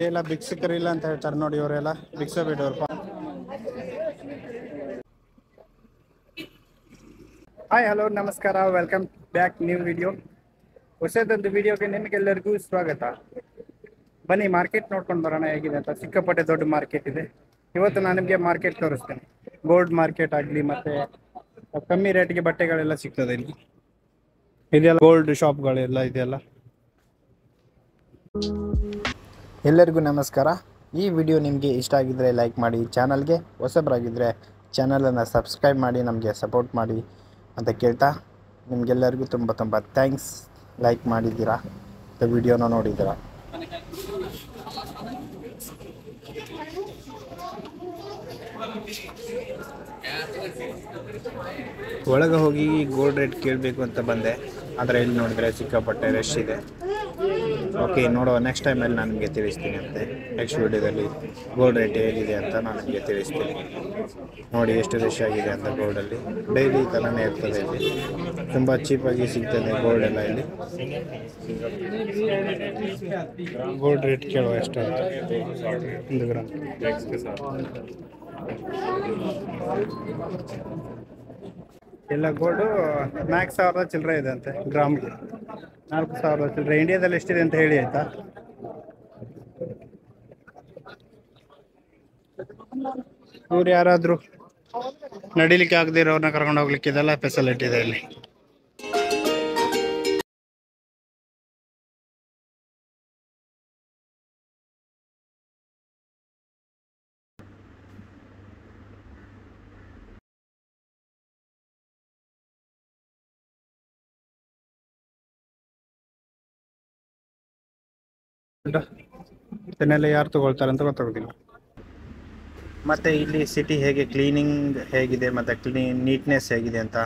ಎಲ್ಲ ಭಿಕ್ಷುಕರಿಲ್ಲ ಅಂತ ಹೇಳ್ತಾರೆ ನೋಡಿ, ಇವರೆಲ್ಲ ಭಿಕ್ಷೆ ಬೇಡವ್ರಪ್ಪ. ಹಾಯ್ ಹಲೋ ನಮಸ್ಕಾರ, ವೆಲ್ಕಮ್ ಬ್ಯಾಕ್ ನ್ಯೂ ವಿಡಿಯೋ. ಹೊಸದೊಂದು ವಿಡಿಯೋಗೆ ನಿಮಗೆಲ್ಲರಿಗೂ ಸ್ವಾಗತ. ಬನ್ನಿ ಮಾರ್ಕೆಟ್ ನೋಡ್ಕೊಂಡು ಬರೋಣ ಹೇಗಿದೆ ಅಂತ. ಸಿಕ್ಕಾಪಟ್ಟೆ ದೊಡ್ಡ ಮಾರ್ಕೆಟ್ ಇದೆ. ಇವತ್ತು ನಾನು ನಿಮಗೆ ಮಾರ್ಕೆಟ್ ತೋರಿಸ್ತೇನೆ. ಗೋಲ್ಡ್ ಮಾರ್ಕೆಟ್ ಆಗಲಿ, ಮತ್ತೆ ಕಮ್ಮಿ ರೇಟ್ಗೆ ಬಟ್ಟೆಗಳೆಲ್ಲ ಸಿಗ್ತದೆ ಇಲ್ಲಿ. ಇದೆಲ್ಲ ಗೋಲ್ಡ್ ಶಾಪ್ಗಳೆಲ್ಲ ಇದೆಯಲ್ಲ. ಎಲ್ಲರಿಗೂ ನಮಸ್ಕಾರ. ಈ ವಿಡಿಯೋ ನಿಮಗೆ ಇಷ್ಟ ಆಗಿದ್ದರೆ ಲೈಕ್ ಮಾಡಿ, ಚಾನಲ್ಗೆ ಹೊಸಬರಾಗಿದ್ದರೆ ಚಾನಲನ್ನು ಸಬ್ಸ್ಕ್ರೈಬ್ ಮಾಡಿ ನಮಗೆ ಸಪೋರ್ಟ್ ಮಾಡಿ ಅಂತ ಕೇಳ್ತಾ, ನಿಮಗೆಲ್ಲರಿಗೂ ತುಂಬ ತುಂಬ ಥ್ಯಾಂಕ್ಸ್. ಲೈಕ್ ಮಾಡಿದ್ದೀರಾ ಮತ್ತು ವಿಡಿಯೋನ ನೋಡಿದ್ದೀರಾ. ಒಳಗೆ ಹೋಗಿ ಗೋಲ್ಡ್ ರೇಟ್ ಕೇಳಬೇಕು ಅಂತ ಬಂದೆ, ಆದರೆ ಇಲ್ಲಿ ನೋಡಿದರೆ ಸಿಕ್ಕಾಪಟ್ಟೆ ರಶ್ ಇದೆ. ಓಕೆ, ನೋಡುವ ನೆಕ್ಸ್ಟ್ ಟೈಮಲ್ಲಿ ನಾನು ನಿಮಗೆ ತಿಳಿಸ್ತೀನಿ ಅಂತೆ. ನೆಕ್ಸ್ಟ್ ವಿಡಿಯೋದಲ್ಲಿ ಗೋಲ್ಡ್ ರೇಟ್ ಹೇಗಿದೆ ಅಂತ ನಾನು ನಿಮಗೆ ತಿಳಿಸ್ತೀನಿ. ನೋಡಿ ಎಷ್ಟು ರಶ್ ಆಗಿದೆ ಅಂತ. ಗೋಲ್ಡಲ್ಲಿ ಡೈಲಿ ಈ ಥರನೇ ಇರ್ತದೆ. ಇಲ್ಲಿ ತುಂಬ ಚೀಪಾಗಿ ಸಿಗ್ತದೆ ಗೋಲ್ಡ್ ಎಲ್ಲ. ಇಲ್ಲಿ ಗೋಲ್ಡ್ ರೇಟ್ ಕೇಳುವ ಎಷ್ಟು ಅಂತ. 1 ಗ್ರಾಮ್ ಎಲ್ಲ ಗೋಲ್ಡು 4,000 ಚಿಲ್ಲರೆ ಇದೆ ಅಂತೆ ಗ್ರಾಮ್ಗೆ. 4,000 ಚಿಲ್ಲರೆ. ಇಂಡಿಯಾದಲ್ಲಿ ಎಷ್ಟಿದೆ ಅಂತ ಹೇಳಿ ಆಯ್ತಾ. ಇವ್ರು ಯಾರಾದರೂ ನಡಿಲಿಕ್ಕೆ ಆಗದೆ ಇರೋರನ್ನ ಕರ್ಕೊಂಡು ಹೋಗ್ಲಿಕ್ಕೆ ಇದೆಲ್ಲ ಫೆಸಿಲಿಟಿ ಇದೆ ಇಲ್ಲಿ. ಇದನ್ನೆಲ್ಲ ಯಾರು ತಗೊಳ್ತಾರೆ ಅಂತ ಗೊತ್ತಾಗೋದಿಲ್ಲ. ಮತ್ತು ಇಲ್ಲಿ ಸಿಟಿ ಹೇಗೆ ಕ್ಲೀನಿಂಗ್ ಹೇಗಿದೆ ಮತ್ತು ನೀಟ್ನೆಸ್ ಹೇಗಿದೆ ಅಂತ,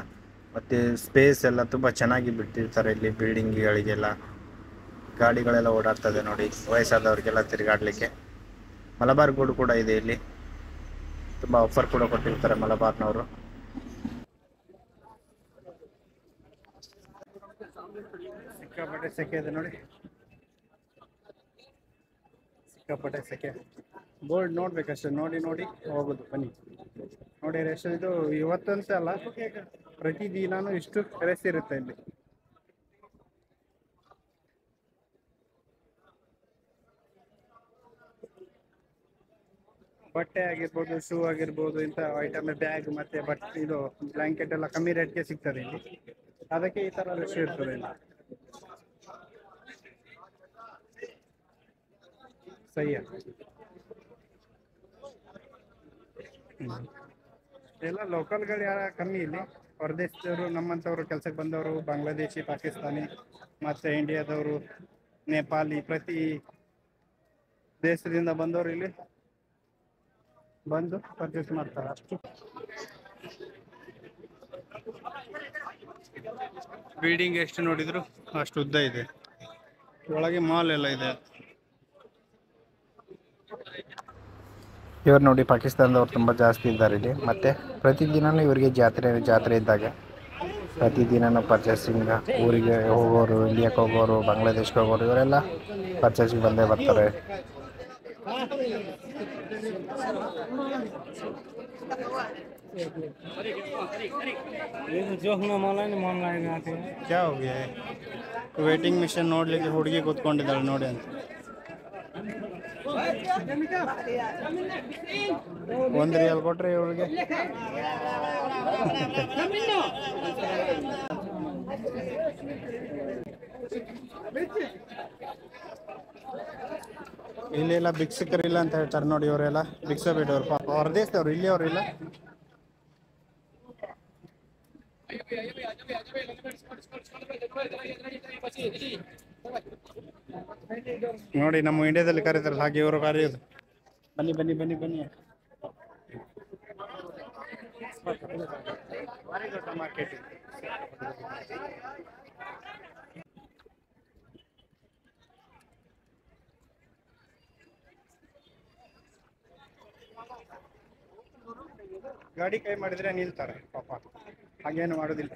ಮತ್ತು ಸ್ಪೇಸ್ ಎಲ್ಲ ತುಂಬ ಚೆನ್ನಾಗಿ ಬಿಟ್ಟಿರ್ತಾರೆ ಇಲ್ಲಿ. ಬಿಲ್ಡಿಂಗ್ಗಳಿಗೆಲ್ಲ ಗಾಡಿಗಳೆಲ್ಲ ಓಡಾಡ್ತದೆ ನೋಡಿ, ವಯಸ್ಸಾದವ್ರಿಗೆಲ್ಲ ತಿರುಗಾಡಲಿಕ್ಕೆ. ಮಲಬಾರ್ ಗೋಲ್ಡ್ ಕೂಡ ಇದೆ ಇಲ್ಲಿ. ತುಂಬ ಆಫರ್ ಕೂಡ ಕೊಟ್ಟಿರ್ತಾರೆ ಮಲಬಾರ್ನವರು. ಸಿಕ್ಕಾಪಟ್ಟೆ ಸೆಕೆ ಇದೆ ನೋಡಿ, ಸಿಕ್ಕಾಪಟ್ಟೆ ಸೆಕೆ. ಗೋಲ್ಡ್ ನೋಡ್ಬೇಕಷ್ಟೇ, ನೋಡಿ ನೋಡಿ ಹೋಗೋದು. ಬನ್ನಿ ನೋಡಿ. ರೇಷ್ ಇದು ಇವತ್ತಂತ ಅಲ್ಲ, ಪ್ರತಿದಿನಾನು ಇಷ್ಟು ರೇಸ್ ಇರುತ್ತೆ ಇಲ್ಲಿ. ಬಟ್ಟೆ ಆಗಿರ್ಬೋದು, ಶೂ ಆಗಿರ್ಬೋದು, ಇಂಥ ಐಟಮ್, ಬ್ಯಾಗ್ ಮತ್ತೆ ಬಟ್ಟೆ, ಇದು ಬ್ಲಾಂಕೆಟ್ ಎಲ್ಲ ಕಮ್ಮಿ ರೇಟ್ಗೆ ಸಿಗ್ತದೆ ಇಲ್ಲಿ. ಅದಕ್ಕೆ ಈ ಥರ ರಶ್ ಇರ್ತದೆ ಇಲ್ಲಿ. ಸಹಿ ಎಲ್ಲ ಲೋಕಲ್ಗಳು ಯಾರ ಕಮ್ಮಿ ಇಲ್ಲಿ. ಹೊರದೇಶದವರು, ನಮ್ಮಂಥವ್ರು ಕೆಲಸಕ್ಕೆ ಬಂದವರು, ಬಾಂಗ್ಲಾದೇಶಿ, ಪಾಕಿಸ್ತಾನಿ ಮತ್ತು ಇಂಡಿಯಾದವರು, ನೇಪಾಳಿ, ಪ್ರತಿ ದೇಶದಿಂದ ಬಂದವರು ಇಲ್ಲಿ ಬಂದು ಪರ್ಚೇಸ್ ಮಾಡ್ತಾರೆ. ಅಷ್ಟು ಬಿಲ್ಡಿಂಗ್ ಎಷ್ಟು ನೋಡಿದ್ರು ಅಷ್ಟು ಉದ್ದ ಇದೆ. ಒಳಗೆ ಮಾಲ್ ಎಲ್ಲ ಇದೆ. ಇವರು ನೋಡಿ, ಪಾಕಿಸ್ತಾನದವ್ರು ತುಂಬ ಜಾಸ್ತಿ ಇದ್ದಾರೆ ಇಲ್ಲಿ. ಮತ್ತು ಪ್ರತಿದಿನವೂ ಇವರಿಗೆ ಜಾತ್ರೆ ಇದ್ದಾಗ ಪ್ರತಿದಿನವೂ ಪರ್ಚೇಸಿಂಗ್. ಊರಿಗೆ ಹೋಗೋರು, ಇಂಡಿಯಾಕ್ಕೆ ಹೋಗೋರು, ಬಾಂಗ್ಲಾದೇಶ್ಗೆ ಹೋಗೋರು, ಇವರೆಲ್ಲ ಪರ್ಚೇಸಿಂಗ್ ಬಂದೇ ಬರ್ತಾರೆ. ಕ್ಯಾ ಹೋಗಿ ವೇಟಿಂಗ್ ಮಿಷನ್ ನೋಡ್ಲಿಕ್ಕೆ ಹುಡುಗಿ ಕೂತ್ಕೊಂಡಿದ್ದಾಳೆ ನೋಡಿ ಅಂತ. 1 ರಿಯಾಲ್ ಕೊಟ್ರೆ ಇವಳಿಗೆ. ಇಲ್ಲೆಲ್ಲ ಭಿಕ್ಷುಕರಿಲ್ಲ ಅಂತ ಹೇಳ್ತಾರೆ ನೋಡಿ, ಇವರೆಲ್ಲ ಭಿಕ್ಷೆ ಬೇಡವ್ರು ಪಾಪ. ಹೊರದೇಶದವ್ರು, ಇಲ್ಲಿ ಅವ್ರು ಇಲ್ಲ. ನೋಡಿ, ನಮ್ಮ ಇಂಡಿಯಾದಲ್ಲಿ ಕರೀತಾರಲ್ಲ ಹಾಗೆ ಇವರು ಕರೆಯೋದು. ಬನ್ನಿ ಬನ್ನಿ ಬನ್ನಿ ಬನ್ನಿ. ಭಾರಿ ದೊಡ್ಡ ಮಾರ್ಕೆಟ್. ಗಾಡಿ ಕೈ ಮಾಡಿದ್ರೆ ನಿಲ್ತಾರೆ ಪಾಪ, ಹಾಗೇನು ಮಾಡೋದಿಲ್ಲ.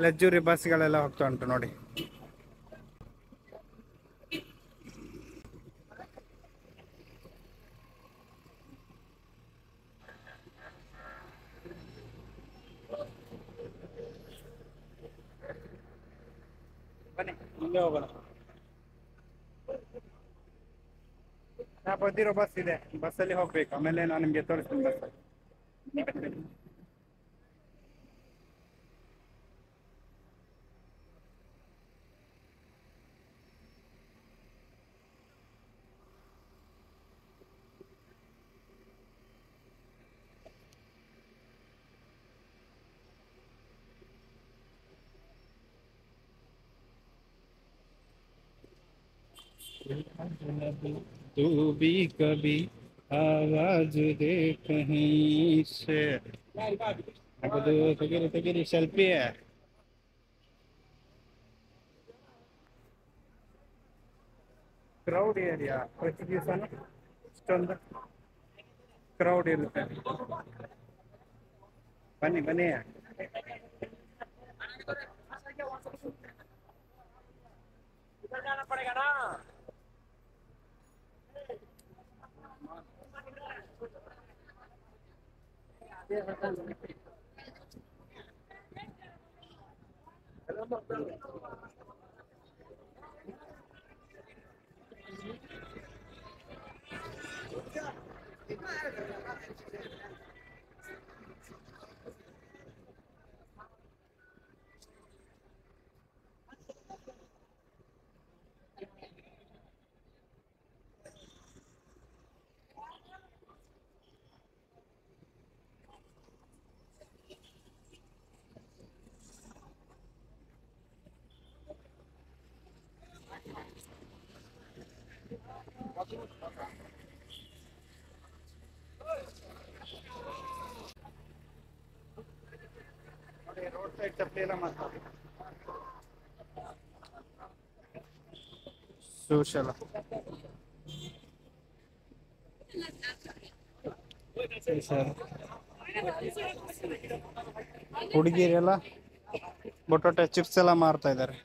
ಲಕ್ಸುರಿ ಬಸ್ಗಳೆಲ್ಲ ಹೋಗ್ತಾ ಉಂಟು ನೋಡಿ. ಬನ್ನಿ ಮುಂದೆ ಹೋಗೋಣ. ನಾ ಬಂದಿರೋ ಬಸ್ ಇದೆ, ಬಸ್ಸಲ್ಲಿ ಹೋಗ್ಬೇಕು. ಆಮೇಲೆ ನಾನು ನಿಮಗೆ ತೋರಿಸ್ತೀನಿ ಬಸ್. तू भी कभी आवाज दे कहीं से. ಅದು ತೆಗೀರಿ ತೆಗೀರಿ, ಸೆಲ್ಫಿ. ಕ್ರೌಡ್ ಏರಿಯಾ ಪ್ರತಿ ದಿವಸನೂ ಇಷ್ಟೊಂದು ಕ್ರೌಡ್ ಇರುತ್ತೆ. ಬನ್ನಿ ಬನ್ನಿ. ರೋಡ್ ಸೈಡ್ ಚಪ್ಪಲಿ ಎಲ್ಲ ಮಾಡ್ತಾರೆ. ಸೋಷಲ್ ಸರ್, ಹುಡುಗಿರೆಲ್ಲ ಬೊಟೊಟೊ ಚಿಪ್ಸ್ ಎಲ್ಲ ಮಾರ್ತಾ ಇದ್ದಾರೆ.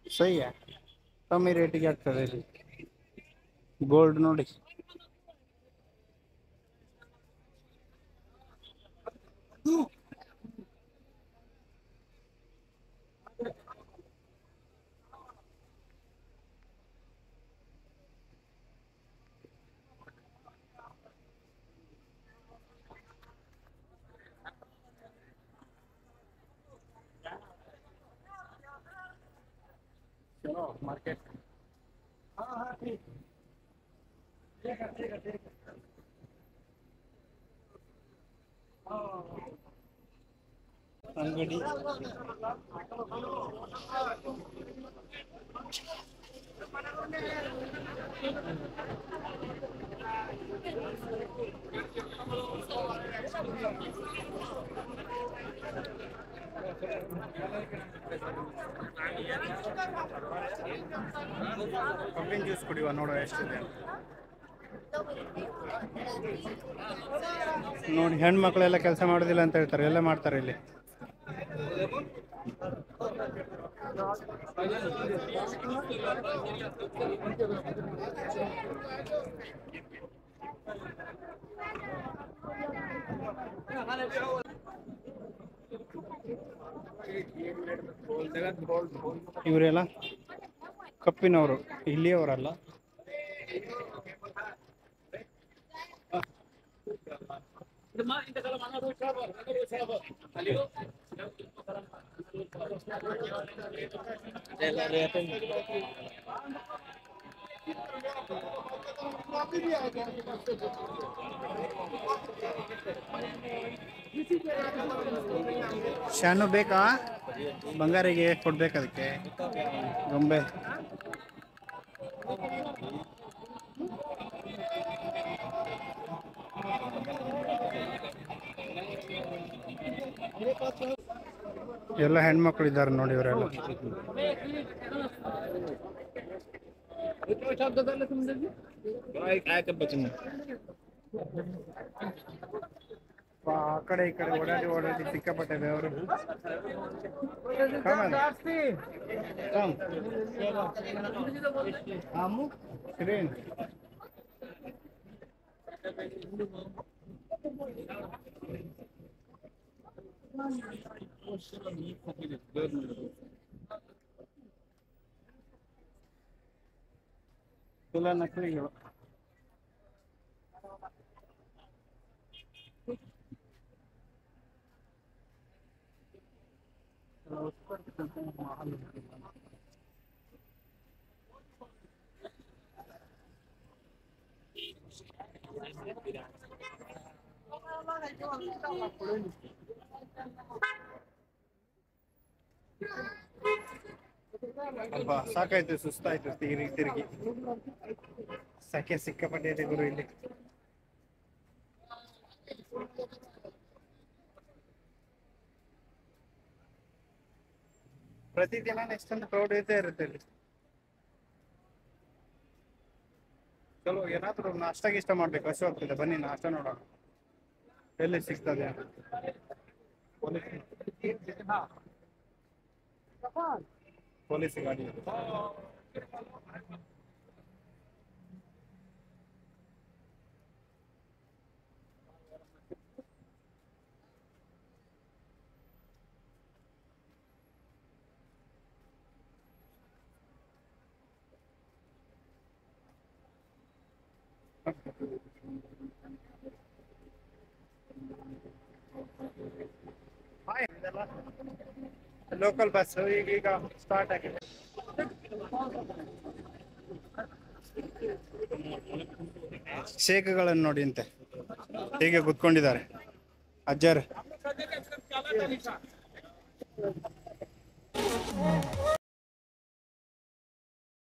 ಸಹಿ ಕಮ್ಮಿ ರೇಟಿಗೆ ಆಗ್ತದೆ ಇಲ್ಲಿ. ಗೋಲ್ಡ್ ನೋಡಿ. चलो मार्केट. हाँ हाँ ठीक ठीक है ठीक है ठीक है. ಅಂಗಡಿ ಕಬ್ಬಿನ ಜ್ಯೂಸ್ ಕುಡಿಯುವ, ನೋಡುವ ಎಷ್ಟಿದೆ ನೋಡಿ. ಹೆಣ್ಮಕ್ಳೆಲ್ಲ ಕೆಲಸ ಮಾಡೋದಿಲ್ಲ ಅಂತ ಹೇಳ್ತಾರೆ, ಎಲ್ಲ ಮಾಡ್ತಾರೆ ಇಲ್ಲಿ. ಇವರೆಲ್ಲ ಕಪ್ಪಿನವರು, ಇಲ್ಲಿಯವರಲ್ಲ. ಶಾನು ಬೇಕಾ? ಬಂಗಾರಿಗೆ ಕೊಡ್ಬೇಕು ಅದಕ್ಕೆ ಗೊಂಬೆ. ಎಲ್ಲ ಹೆಣ್ಮಕ್ಳು ಇದ್ದಾರೆ ನೋಡಿ ಇವರೆಲ್ಲ. ಆ ಕಡೆ ಈ ಕಡೆ ಓಡಾಡಿ ಓಡಾಡಿ ಸಿಕ್ಕಾಪಟ್ಟೆ ಅವರು. ಟ್ರೈನ್ ಎಲ್ಲ ನಕಲಿಗಳು. ಅಬ್ಬಾ ಸಾಕಾಯ್ತು, ಸುಸ್ತಾಯ್ತು ತಿರುಗಿ ತಿರುಗಿ. ಸೆಕೆ ಸಿಕ್ಕಾಪಟ್ಟೆ ಇದೆ ಗುರು ಇಲ್ಲಿ. ಪ್ರತಿದಿನ ಎಷ್ಟೊಂದು ಕ್ರೌಡ್ ಇದ್ದೇ ಇರುತ್ತೆ ಇಲ್ಲಿ. ಚಲೋ ಏನಾದ್ರು ನಾಷ್ಟ ಗೀಷ್ಟ ಮಾಡ್ಬೇಕು, ಹಸು ಆಗ್ತಿದೆ. ಬನ್ನಿ ನಾಷ್ಟ ನೋಡೋಣ ಎಲ್ಲಿ ಸಿಗ್ತದೆ. ಪೊಲೀಸ್ ಗಾಡಿ. ಲೋಕಲ್ ಬಸ್ ಈಗೀಗ ಸ್ಟಾರ್ಟ್ ಆಗಿದೆ. ಶೇಕ್ಗಳನ್ನು ನೋಡಿ ಅಂತೆ ಹೇಗೆ ಕುತ್ಕೊಂಡಿದ್ದಾರೆ ಅಜ್ಜರ್.